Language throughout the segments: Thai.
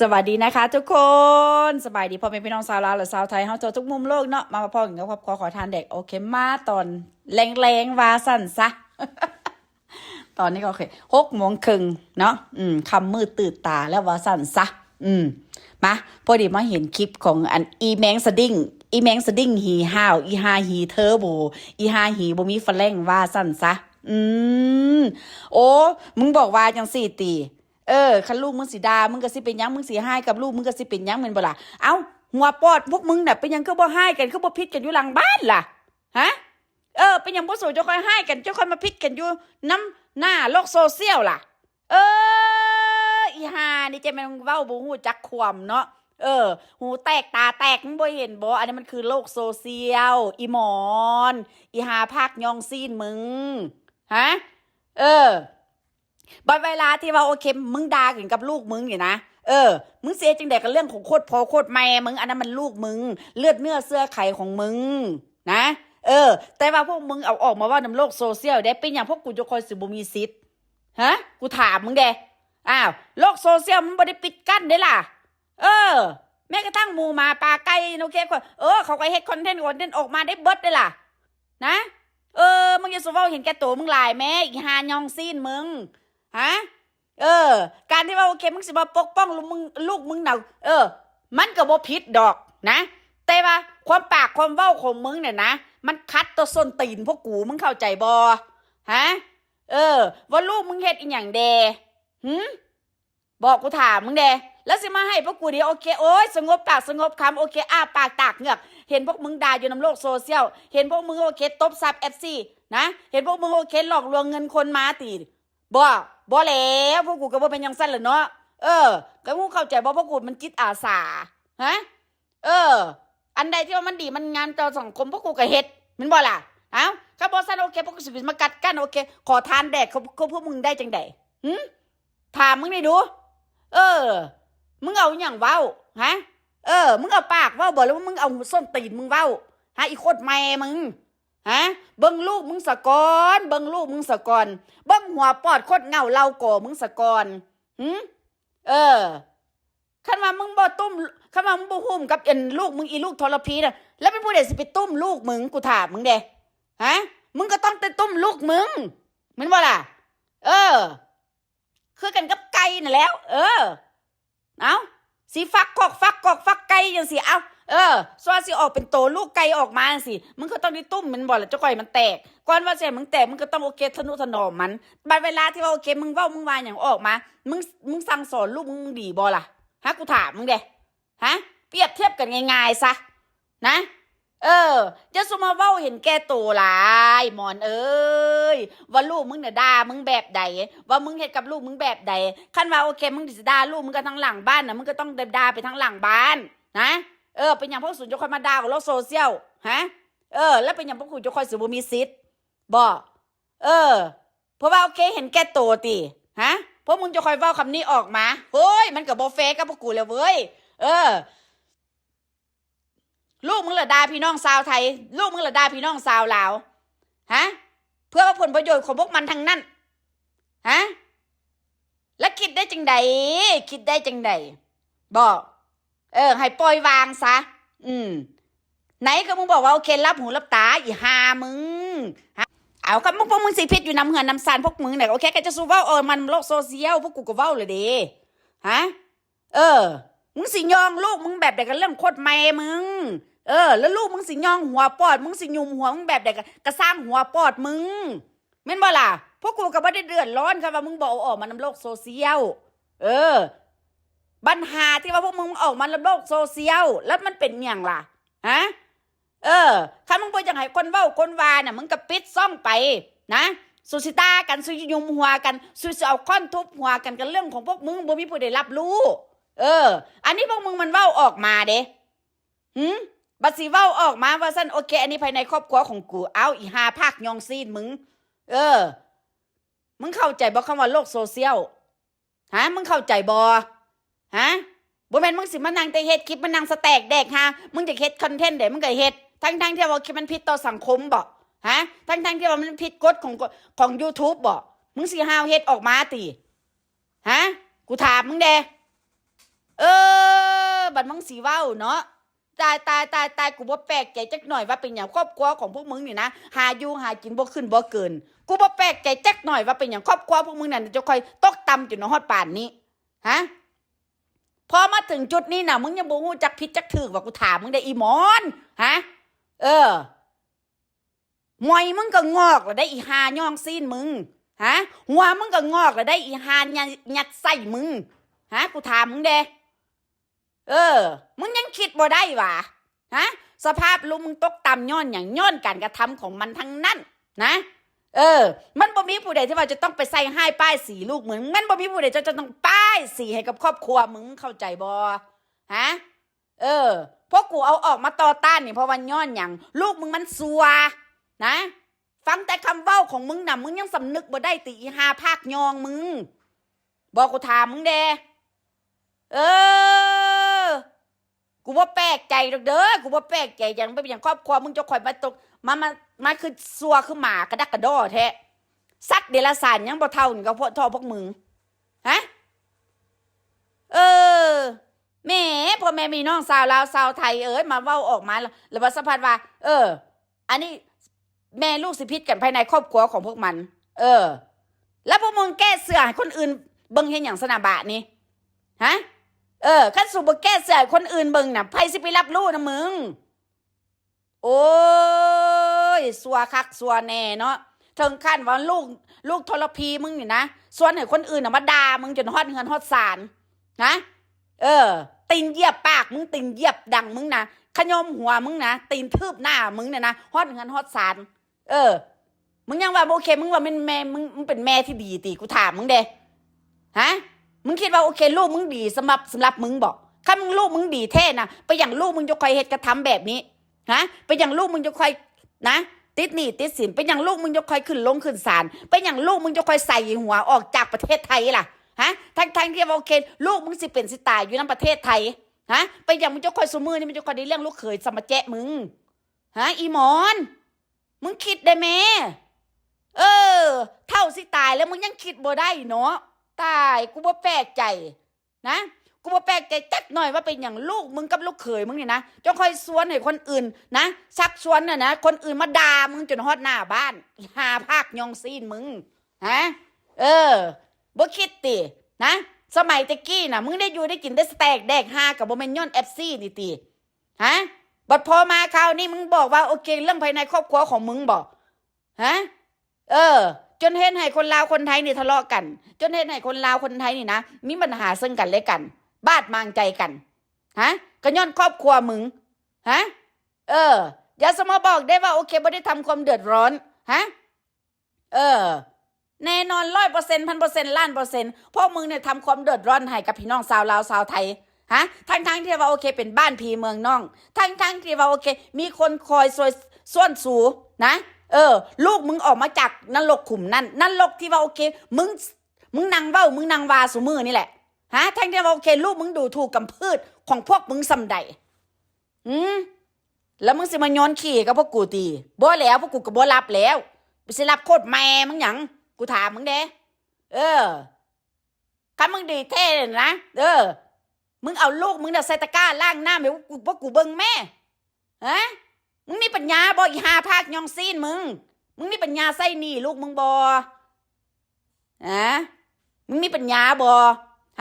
สวัสดีนะคะทุกคนสบายดีพ่อแม่พี่น้องชาวลาวและชาวไทยเฮาเจอทุกมุมโลกเนาะมาพ่อกันกับครอบครัวขอทานเด็กโอเคมาตอนแรงๆวาสั่นซะ ตอนนี้ก็โอเค6:30เนาะคำมืดตื่นตาแล้ววาสั่นซะมาพอดีมาเห็นคลิปของอันอีแมงสดิ้งหีห้าวอีฮาหีเทอร์โบอีฮาหีบ่มีฝรั่งว่าสั่นซะโอ้มึงบอกว่าจังสี่ตีคันลูกมึงสิด่ามึงก็สิเป็นหยังมึงสิให้กับลูกมึงก็สิเป็นหยังแม่นบ่ล่ะเอ้าหัวปอดพวกมึงน่ะเป็นหยังคือบ่ให้กันคือบ่พิดกันอยู่หลังบ้านล่ะฮะเป็นหยังบ่สู้จะค่อยให้กันจะค่อยมาพิดกันอยู่น้ำหน้าโลกโซเชียลล่ะอีห่านี่จะแม่นเว้าบ่ฮู้จักความเนาะหูแตกตาแตกมึงบ่เห็นบ่อันนี้มันคือโลกโซเชียลอีหมอนอีหาภาคยองซีนมึงฮะบัดเวลาที่ว่าโอเคมึงด่ากันกับลูกมึงเนี่ยนะมึงเสียจังได๋กับเรื่องของโคตรพ่อโคตรแม่มึงอันนั้นมันลูกมึงเลือดเนื้อเสื้อไขของมึงนะแต่ว่าพวกมึงเอาออกมาว่าในโลกโซเชียลได้เป็นอย่างพวกกูจะคอยสิบ่มีสิทธิ์ฮะกูถามมึงเด้อ้าวโลกโซเชียลมันบ่ได้ปิดกั้นเด้ล่ะแม้กระทั่งหมูหมาปลาไก่โอเคก็เขาก็เฮ็ดคอนเทนต์ออกมาได้เบิดเด้ล่ะนะมึงอย่าสิเว้าเห็นแก่ตัวมึงหลายแม่อีหายองซีนมึงฮะการที่ว่าโอเคมึงสิมาปกป้องลูกมึงน่ะมันก็บ่ผิดดอกนะแต่ว่าความปากความเว้าของมึงเนี่ยนะมันคัดตัวส้นตีนพวกกูมึงเข้าใจบ่ฮะว่าลูกมึงเฮ็ดอีหยังแดบอกกูถามมึงแดแล้วสิมาให้พวกกูดิโอเคโอ้ยสงบปากสงบคำโอเคอ้าปากตากเหงือกเห็นพวกมึงด่าอยู่ในโลกโซเชียลเห็นพวกมึงโอเคตบซับ FC นะเห็นพวกมึงโอเคหลอกลวงเงินคนมาตีบ่แล้วพวกกูก็บ่เป็นจังซั่นแหละเนาะก็มึงเข้าใจบ่พวกกูมันจิตอาสาฮะอันใดที่ว่ามันดีมันงานต่อสังคมพวกกูก็เฮ็ดแม่นบ่ล่ะเอ้าถ้าบ่ซั่นโอเคพวกกูสิมากัดกันโอเคขอทานแดกเขาพวกมึงได้จังได๋ถามมึงได้ดูมึงเอาหยังเว้าฮะมึงเอาปากเว้าบ่แล้วมึงเอาส้นตีนมึงเว้าฮะอีโคตรแม่มึงฮะเบิ่งลูกมึงสะก่อนเบิ่งหัวปอดโคตรเงาเล่าก่อมึงสะก่อนคันว่ามึงบ่ตุ้มคันว่ามึงบ่หุ้มกับลูกมึงอีลูกทรพีน่ะแล้วเป็นผู้ใดสิไปตุ้มลูกมึงกูถามมึงเด้ฮะมึงก็ต้องไปตุ้มลูกมึงแม่นบ่ล่ะคือกันกับไก่นั่นแล้วเอาสิฟักกอกฟักไก่จังสิเอาส่วนสิออกเป็นโตลูกไก่ออกมาจังสิมึงก็ต้องได้ตุ้มมันบ่ล่ะเจ้าก้อยมันแตกก่อนว่าสิมึงแตกมึงก็ต้องโอเคทนุถนอมมันบัดเวลาที่ว่าโอเคมึงเว้ามึงว่าหยังออกมามึงสั่งสอนลูกมึงดีบ่ล่ะฮะกูถามมึงเด้ฮะเปรียบเทียบกันง่ายๆซะนะอย่าสมมาเว้าเห็นแก่ตัวหลายหมอนเอ้ยว่าลูกมึงเนี่ยด่ามึงแบบใดว่ามึงเฮ็ดกับลูกมึงแบบใดคันว่าโอเคมึงสิด่าลูกมึงก็ทั้งหลังบ้านน่ะมึงก็ต้องด่าไปทั้งหลังบ้านนะเป็นหยังพวกสุนจะคอยมาด่ากับโลกโซเชียลฮะแล้วเป็นหยังพวกกูจะคอยสิบ่มีสิทธิ์บ่เพราะว่าโอเคเห็นแก่ตัวติฮะพวกมึงจะคอยเว้าคำนี้ออกมาเฮ้ยมันก็บ่แฟร์กับพวกกูแล้วเว้ยลูกมึงละด่าพี่น้องชาวไทยลูกมึงละด่าพี่น้องชาวลาวฮะเพื่อผลประโยชน์ของพวกมันทั้งนั้นฮะแล้วคิดได้จังใดบอกให้ปล่อยวางซะไหนก็มึงบอกว่าโอเครับหูรับตาอีหามึงฮะเอาก็พวกมึงสิผิดอยู่น้ำเหือนน้ำซานพวกมึงเนี่ยโอเคก็จะสู้เว้ามันโลกโซเชียลพวกกูก็เว้าเลยดิฮะมึงสิยองลูกมึงแบบใดกันเรื่องโคตรแม่มึงแล้วลูกมึงสิยองหัวปอดมึงสิยุมหัวมึงแบบใดก็สร้างหัวปอดมึงแม่นบ่ล่ะพวกกูก็บ่ได้เดือดร้อนค่ะว่ามึงบอกออกมาในโลกโซเชียลปัญหาที่ว่าพวกมึงออกมาในโลกโซเชียลแล้วมันเป็นหยังล่ะฮะถ้ามึงบ่อยากให้คนเว้าคนว่าน่ะมึงก็ปิดซ่องไปนะสุสิตากันสุยุมหัวกันสุเอาค้อนทุบหัวกันเรื่องของพวกมึงบ่มีผู้ใดรับรู้อันนี้พวกมึงมันเว้าออกมาเด้บัดสิเว้าออกมาว่าซั่นโอเคอันนี้ภายในครอบครัวของกูเอาอีหาภาคยองซีนมึงมึงเข้าใจบ่คำว่าโลกโซเชียลฮะมึงเข้าใจบ่ฮะบ่แม่นมึงสิมานั่งแต่เฮ็ดคลิปมานั่งสแต็กแดกฮะมึงจะเฮ็ดคอนเทนต์ได้มึงก็เฮ็ดทั้งที่ว่าคลิปมันผิดต่อสังคมบ่ฮะทั้งที่ว่ามันผิดกฎของ YouTube บ่มึงสิหาวเฮ็ดออกมาติฮะกูถามมึงเด้ เอบัดมึงสิเว้าเนาะตายกูบ่แปลกใจจักหน่อยว่าเป็นหยังครอบครัวของพวกมึงนี่นะหาอยู่หากินบ่ขึ้นบ่เกินกูบ่แปลกใจจักหน่อยว่าเป็นหยังครอบครัวพวกมึงนั่นจะค่อยตกต่ำจนฮอดป่านนี้ฮะพอมาถึงจุดนี้น่ะมึงยังบ่ฮู้จักผิดจักถูกว่ากูถามมึงได้อีหมอนฮะมวยมึงก็งอกแล้วได้อีหาย่องซีนมึงฮะหัวมึงก็งอกแล้วได้อีหายัดใส่มึงฮะกูถามมึงเด้มึงยังคิดบ่ได้วะฮะสภาพลุงมึงตกต่ำย้อนอย่างย้อนการกระทำของมันทั้งนั้นนะมันบ่มีผู้ใดที่ว่าจะต้องไปใส่ให้ป้ายสีลูกมึงมันบ่มีผู้ใดจะต้องป้ายสีให้กับครอบครัวมึงเข้าใจบ่ฮะพวกกูเอาออกมาต่อต้านนี่เพราะว่าย้อนอย่างลูกมึงมันซัวนะฟังแต่คำเว้าของมึงน่ะมึงยังสำนึกบ่ได้ติอีหาภาคยองมึงบอกกูถามมึงเด้กูว่าแปลกใจดอกเด้อกูว่าแปลกใจอย่างไปอย่างครอบครัวมึงจะคอยมาตกมาคือซัวคือหมากระดักกระดอแท้สัตว์เดรัจฉานยังบ่เท่านี่ก็พอพวกมึงฮะแม่พ่อแม่มีน้องสาวลาวสาวไทยมาเว้าออกมาแล้วว่าสัมพันธ์ว่าอันนี้แม่ลูกสิพิษกันภายในครอบครัวของพวกมันแล้วพวกมึงแก้เสื้อให้คนอื่นเบิ่งเห็นอย่างสนาบะนี่ฮะขั้นสูบแก้เสียคนอื่นเบิ่งน่ะไผสิไปรับรู้นะมึงโอ้ยสัวคักสัวแน่เนาะถึงขั้นว่าลูกทรพีมึงนี่นะส่วนให้คนอื่นน่ะมาด่ามึงจนฮอดเงินฮอดศาลนะตีนเหยียบปากมึงตีนเหยียบดังมึงนะขยมหัวมึงนะตีนทืบหน้ามึงเนี่ยนะฮอดเงินฮอดศาลมึงยังว่าโอเคมึงว่าเป็นแม่มึงเป็นแม่ที่ดีติกูถามมึงเด้ฮะมึงคิดว่าโอเคลูกมึงดีสำหรับมึงบอกถ้ามึงลูกมึงดีแท้นะไปอย่างลูกมึงจะคอยเหตุกระทำแบบนี้ฮะไปอย่างลูกมึงจะคอยนะติดหนี้ติดสินไปอย่างลูกมึงจะคอยขึ้นลงขึ้นศาลไปอย่างลูกมึงจะคอยใส่หัวออกจากประเทศไทยล่ะฮะทั้งที่ว่าโอเคลูกมึงสิเป็นสิตายอยู่ในประเทศไทยฮะไปอย่างมึงจะคอยสมือนี่มึงจะคอยได้เรื่องลูกเขยสมาแจ๊ะมึงฮะอีหมอนมึงคิดได้ไหมเท่าสิตายแล้วมึงยังคิดบ่ได้เนาะตายกูบ่แปลกใจนะกูบ่แปลกใจจักหน่อยว่าเป็นอย่างลูกมึงกับลูกเขยมึงนี่นะจะคอยสวนให้คนอื่นนะชักชวนน่ะนะคนอื่นมาด่ามึงจนฮอดหน้าบ้านหาภาคยองซีนมึงฮะบ่คิดตินะสมัยตะกี้น่ะมึงได้อยู่ได้กินได้สแต็กแดกฮากับบ่แม่นย้อน FC นี่ติฮะบัดพอมาคราวนี้มึงบอกว่าโอเคเรื่องภายในครอบครัวของมึงบอกฮะจนเห็นให้คนลาวคนไทยนี่ทะเลาะกันจนเห็นให้คนลาวคนไทยนี่นะมีปัญหาซึ่งกันและกันบาดมางใจกันฮะก็ย้อนครอบครัวมึงฮะอย่าสมอบอกได้ว่าโอเคบ่ได้ทำความเดือดร้อนฮะแน่นอน 100% 1,000%ล้าน%พวกมึงเนี่ยทำความเดือดร้อนให้กับพี่น้องชาวลาวชาวไทยฮะทั้งที่ว่าโอเคเป็นบ้านพี่เมืองน้องทั้งที่ว่าโอเคมีคนคอยส่วนสูนะลูกมึงออกมาจากนรกขุมนั่นนรกที่ว่าโอเคมึงนั่งเว้ามึงนั่งวาสุมือนี่แหละฮะทั้งที่ว่าโอเคลูกมึงดูถูกกำพืชของพวกมึงสำใดแล้วมึงสิมาย้อนขี้กับพวกกูตีบ่แล้วพวกกูก็บ่รับแล้วไปสิรับโคตรแม่มึงหยังกูถามมึงเด้คันมึงดีเท่นะมึงเอาลูกมึงน่ะใส่ตะกร้าล้างหน้าให้พวกกูเบิ่งแม่ฮะมึงมีปัญญาบ่อีหาภาคยองซีนมึงมีปัญญาใส่หนี้ลูกมึงบ่มึงมีปัญญาบ่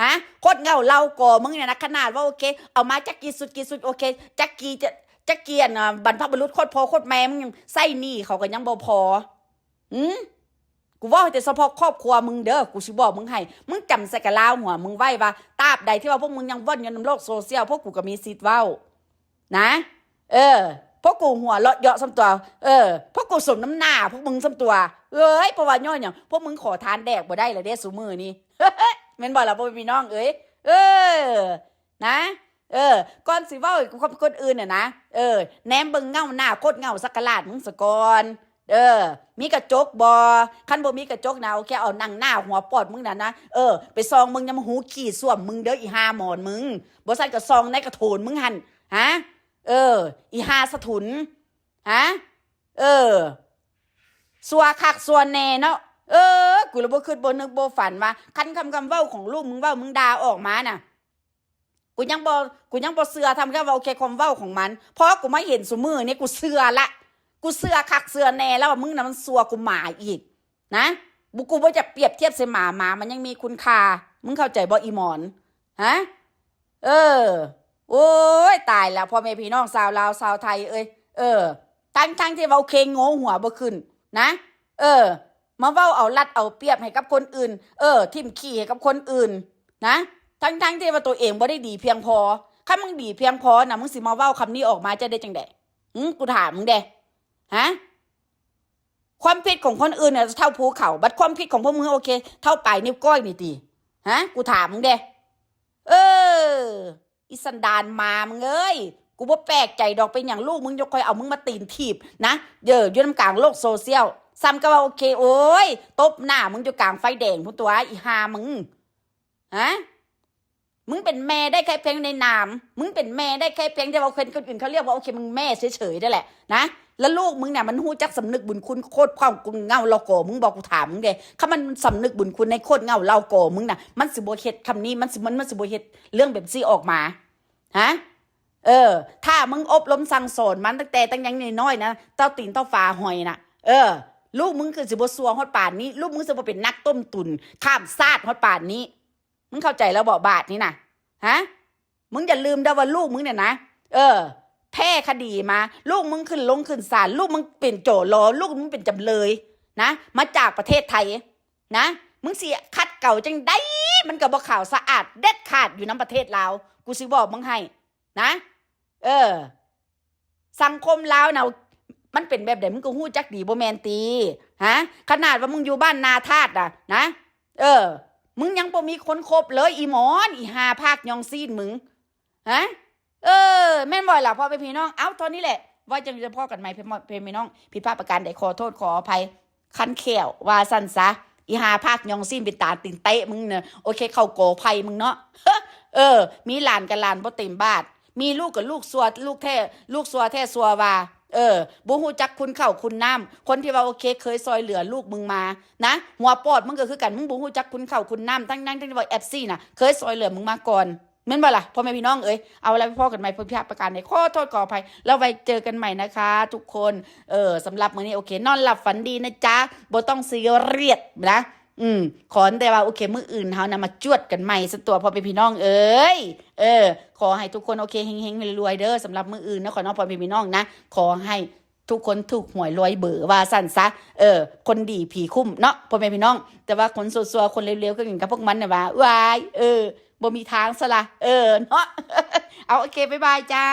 ฮะโคตรเงาเล่าก่อมึงเนี่ยนะขนาดว่าโอเคเอามาจักกี่สุดโอเคจักกี่น่ะบรรพบุรุษโคตรพ่อโคตรแม่มึงยังใส่หนี้เขาก็ยังบ่พอกูว่าแต่เฉพาะครอบครัวมึงเด้อกูสิบอกมึงให้มึงจำใส่กะลาวหัวมึงไว้ว่าตราบใดที่ว่าพวกมึงยังว่อนอยู่ในโลกโซเชียลพวกกูก็มีสิทธิ์เว้านะพวกกูหัวเลาะเยาะซ้ำตัวพวกกูสมน้ำหน้าพวกมึงซ้ำตัวเพราะว่าย้อนอย่างพวกมึงขอทานแดกบ่ได้เลยเด้ซุมื้อนี้แม่นบ่ล่ะพ่อพี่น้องนะก่อนสิเว้ากับคนอื่นน่ะนะแหนมเบิ่งเงาหน้าโคตรเงาสักกะลาดมึงซะก่อนมีกระจกบ่คันบ่มีกระจกนะโอเคเอานั่งหน้าหัวปอดมึงน่ะนะไปซองมึงอย่ามาหูขี้ส้วมมึงเด้ออีห่าหมอนมึงบ่ซั่นก็ซองในกระโถนมึงหั่นฮะอีห่าสะถุนฮะสัวคักสัวแน่เนาะกูเลยบ่คิดบ่นึกบ่ฝันว่าคันคำเว้าของลูกมึงเว้ามึงด่าออกมาน่ะกู กูยังบ่เสือทำแค่ว่าโอเคความเว้าของมันเพราะกูไม่เห็นซุมือนี่กูเสือละกูเสือคักเสือแน่แล้วว่ามึงน่ะมันซัวกูหมาอีกนะกูบ่จะเปรียบเทียบใส่หมามันยังมีคุณค่ามึงเข้าใจบ่อีหมอนฮะเออโอ้ยตายแล้วพ่อแม่พี่น้องชาวลาวชาวไทยเอ้ยทั้งที่ว่าโอเคโง่หัวบ่ขึ้นนะมาเว้าเอารัดเอาเปรียบให้กับคนอื่นทิ่มขี้ให้กับคนอื่นนะทั้งที่ว่าตัวเองบ่ได้ดีเพียงพอถ้ามึงดีเพียงพอนะมึงสิมาเว้าคำนี้ออกมาจะได้จังได๋กูถามมึงเด้ฮะความผิดของคนอื่นเนี่ยเท่าภูเขาบัดความผิดของพวกมึงโอเคเท่าปลายนิ้วก้อยนี่ติฮะกูถามมึงเด้อีสันดานมามึงเอ้ยกูบ่แปลกใจดอกเป็นอย่างลูกมึงยกคอยเอามึงมาตีนถีบนะอยู่น้ำกลางโลกโซเชียลซ้ำก็ว่าโอเคโอ้ยตบหน้ามึงอยู่กลางไฟแดงพุ่นตัวอีหามึงฮะมึงเป็นแม่ได้แค่เพียงในนามมึงเป็นแม่ได้แค่เพียงแต่ว่าคนอื่นเขาเรียกว่าโอเคมึงแม่เฉยๆได้แหละนะแล้วลูกมึงเนี่ยมันฮู้จักสำนึกบุญคุณโคตรความกุเงาเราโกมึงบอกกูถามมึงเด้ถ้ามันสำนึกบุญคุณในโคตรเงาเราโกมึงน่ะมันสิบ่เฮ็ดคำนี้มันสิบ่เฮ็ดเรื่องแบบซี่ออกมาฮะถ้ามึงอบรมสั่งสอนมันตั้งยังน้อยๆนะเต้าตีนเต้าฟ้าหอยน่ะลูกมึงคือสิบ่ซัวฮอดป่านนี้ลูกมึงสิบ่เป็นนักต้มตุนข้ามซาดฮอดป่านนี้มึงเข้าใจแล้วบ่บาทนี่น่ะฮะมึงอย่าลืมได้ว่าลูกมึงเนี่ยนะแพ้คดีมาลูกมึงขึ้นศาลลูกมึงเป็นโจรลูกมึงเป็นจำเลยนะมาจากประเทศไทยนะมึงสิคัดเก่าจังได้มันก็บ่ข่าวสะอาดเด็ดขาดอยู่นำประเทศลาวกูสิบอกมึงให้นะสังคมลาวน่ะมันเป็นแบบใดมึงก็ฮู้จักดีบ่แม่นติฮะขนาดว่ามึงอยู่บ้านนาทาสน่ะนะมึงยังบ่มีคนคบเลยอีหมอนอีหาภาคยองซีนมึงฮะแม่นบ่ล่ะพ่อพี่น้องเอ้าตอนนี้แหละว่าจังจะพ่อกันใหม่พี่น้องผิดพลาดประการใดขอโทษขออภัยคันแขวว่าซั่นซะอีหาภาคยองซีนเป็นตาตินเตะมึงเน่ะโอเคเข้าโกไผมึงเนาะมีหลานกับหลานบ่เต็มบ้านมีลูกกับลูกซัวลูกซัวแท้ซัวว่าบ่ฮู้จักคุณเข้าคุณน้ำคนที่ว่าโอเคเคยซอยเหลือลูกมึงมานะหัวปอดมึงก็คือกันมึงบ่ฮู้จักคุณเข้าคุณน้ำทั้งที่ว่าแอปซี่น่ะเคยซอยเหลือมึงมาก่อนแม่นบ่ล่ะพ่อแม่พี่น้องเอาอะไรไปพ่อกันใหม่พ่อพี่ประการในขอโทษขออภัยแล้วไว้เจอกันใหม่นะคะทุกคนสำหรับมื้อนี้โอเคนอนหลับฝันดีนะจ๊ะบ่ต้องซีเรียสนะขอแต่ว่าโอเคมื้ออื่นเฮานะมาจวดกันใหม่ซะตัวพ่อพี่น้องขอให้ทุกคนโอเคเฮงๆรวยๆเด้อสำหรับมื้ออื่นนะขอน้องพ่อพี่น้องนะขอให้ทุกคนถูกหวยรวยเบอร์ว่าสั่นซะคนดีผีคุ้มเนาะพ่อแม่พี่น้องแต่ว่าคนซัวๆคนเลวๆก็อย่างกับพวกมันน่ะว่าวายบ่มีทางซะละเนาะเอาโอเคบ๊ายบายจ้า